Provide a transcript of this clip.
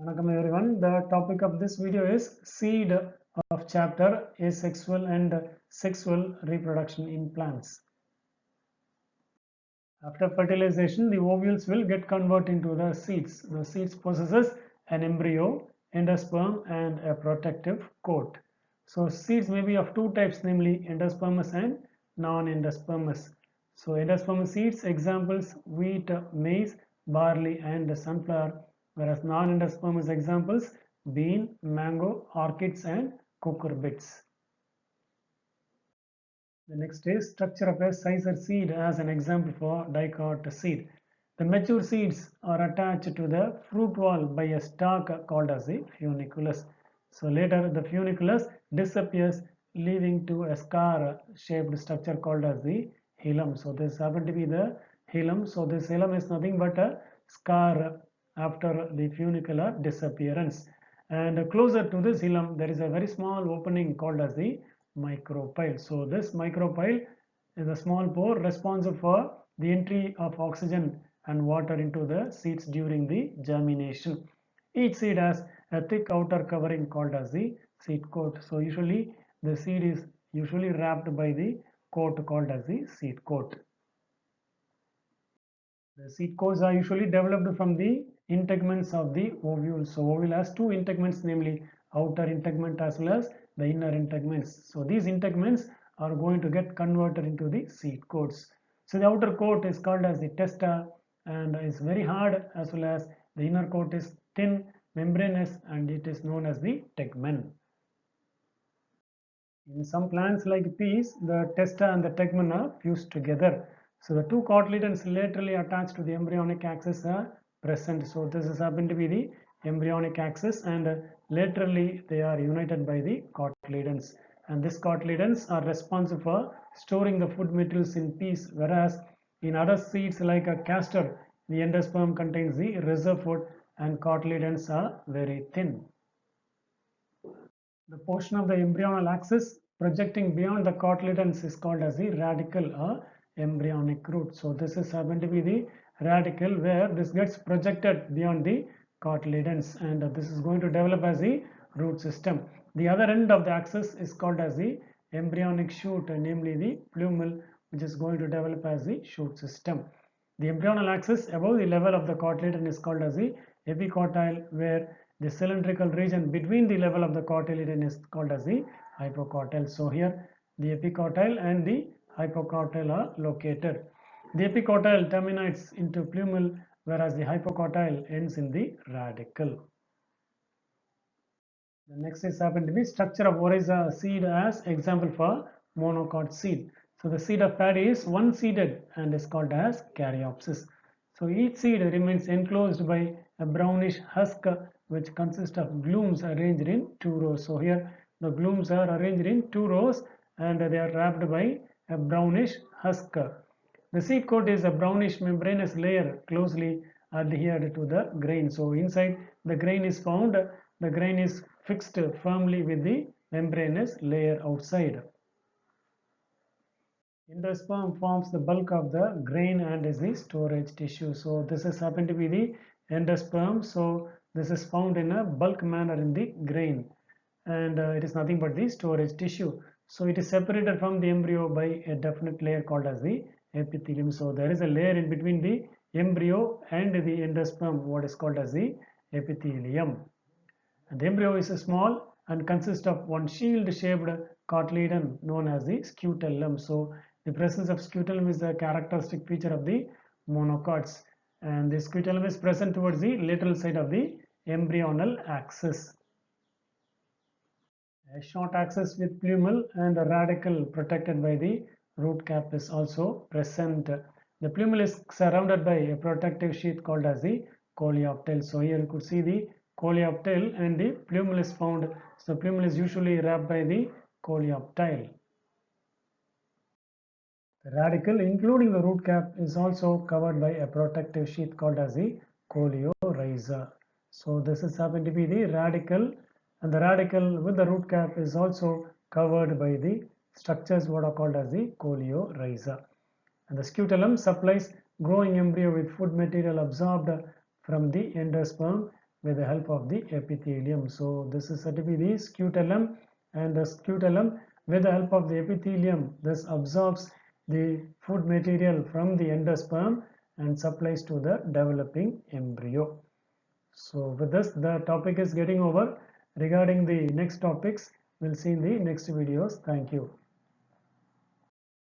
Welcome everyone. The topic of this video is seed of chapter Asexual and Sexual Reproduction in Plants. After fertilization, the ovules will get converted into the seeds. The seeds possesses an embryo, endosperm and a protective coat. So seeds may be of two types, namely endospermous and non-endospermous. So endospermous seeds, examples wheat, maize, barley and sunflower, whereas non-endospermous examples bean, mango, orchids and cucurbits. The next is structure of a sisal seed as an example for dicot seed. The mature seeds are attached to the fruit wall by a stalk called as the funiculus. So later the funiculus disappears, leaving to a scar shaped structure called as the hilum. So this happens to be the hilum. So this hilum is nothing but a scar after the funicular disappearance. And closer to this hilum there is a very small opening called as the micropyle. So this micropyle is a small pore responsible for the entry of oxygen and water into the seeds during the germination. Each seed has a thick outer covering called as the seed coat. So usually the seed is usually wrapped by the coat called as the seed coat. The seed coats are usually developed from the integments of the ovule. So ovule has two integments, namely outer integument as well as the inner integments. So these integments are going to get converted into the seed coats. So the outer coat is called as the testa and is very hard, as well as the inner coat is thin, membranous, and it is known as the tegmen. In some plants like peas, the testa and the tegmen are fused together. So the two cotyledons laterally attached to the embryonic axis are present. So this is happened to be the embryonic axis, and laterally they are united by the cotyledons. And these cotyledons are responsible for storing the food materials in peas, whereas in other seeds like a castor, the endosperm contains the reserve food and cotyledons are very thin. The portion of the embryonal axis projecting beyond the cotyledons is called as the radicle or embryonic root. So this is happen to be the radicle where this gets projected beyond the cotyledons, and this is going to develop as the root system. The other end of the axis is called as the embryonic shoot, namely the plumule, which is going to develop as the shoot system. The embryonal axis above the level of the cotyledon is called as the epicotyle, where the cylindrical region between the level of the cotyledon is called as the hypocotyle. So here the epicotyle and the hypocotyle are located. The epicotyle terminates into plumule, whereas the hypocotyle ends in the radicle. The next is happen to be structure of oryza seed as example for monocot seed. So the seed of paddy is one-seeded and is called as caryopsis. So each seed remains enclosed by a brownish husk which consists of glumes arranged in two rows. So here the glumes are arranged in two rows and they are wrapped by a brownish husk. The seed coat is a brownish membranous layer closely adhered to the grain. So inside the grain is found, the grain is fixed firmly with the membranous layer outside. Endosperm forms the bulk of the grain and is the storage tissue. So this is happen to be the endosperm. So this is found in a bulk manner in the grain, and it is nothing but the storage tissue. So it is separated from the embryo by a definite layer called as the epithelium. So there is a layer in between the embryo and the endosperm, what is called as the epithelium. And the embryo is small and consists of one shield-shaped cotyledon known as the scutellum. So the presence of scutellum is a characteristic feature of the monocots, and the scutellum is present towards the lateral side of the embryonal axis. A short axis with plumule and a radicle protected by the root cap is also present. The plumule is surrounded by a protective sheath called as the coleoptile. So here you could see the coleoptile and the plumule is found. So plumule is usually wrapped by the coleoptile. The radicle, including the root cap, is also covered by a protective sheath called as the coleorhiza. So this is happen to be the radicle, and the radicle with the root cap is also covered by the structures what are called as the coleorhiza. And the scutellum supplies growing embryo with food material absorbed from the endosperm, with the help of the epithelium. So this is said to be the scutellum, and the scutellum with the help of the epithelium thus absorbs the food material from the endosperm and supplies to the developing embryo. So with this the topic is getting over. Regarding the next topics, we'll see in the next videos. Thank you.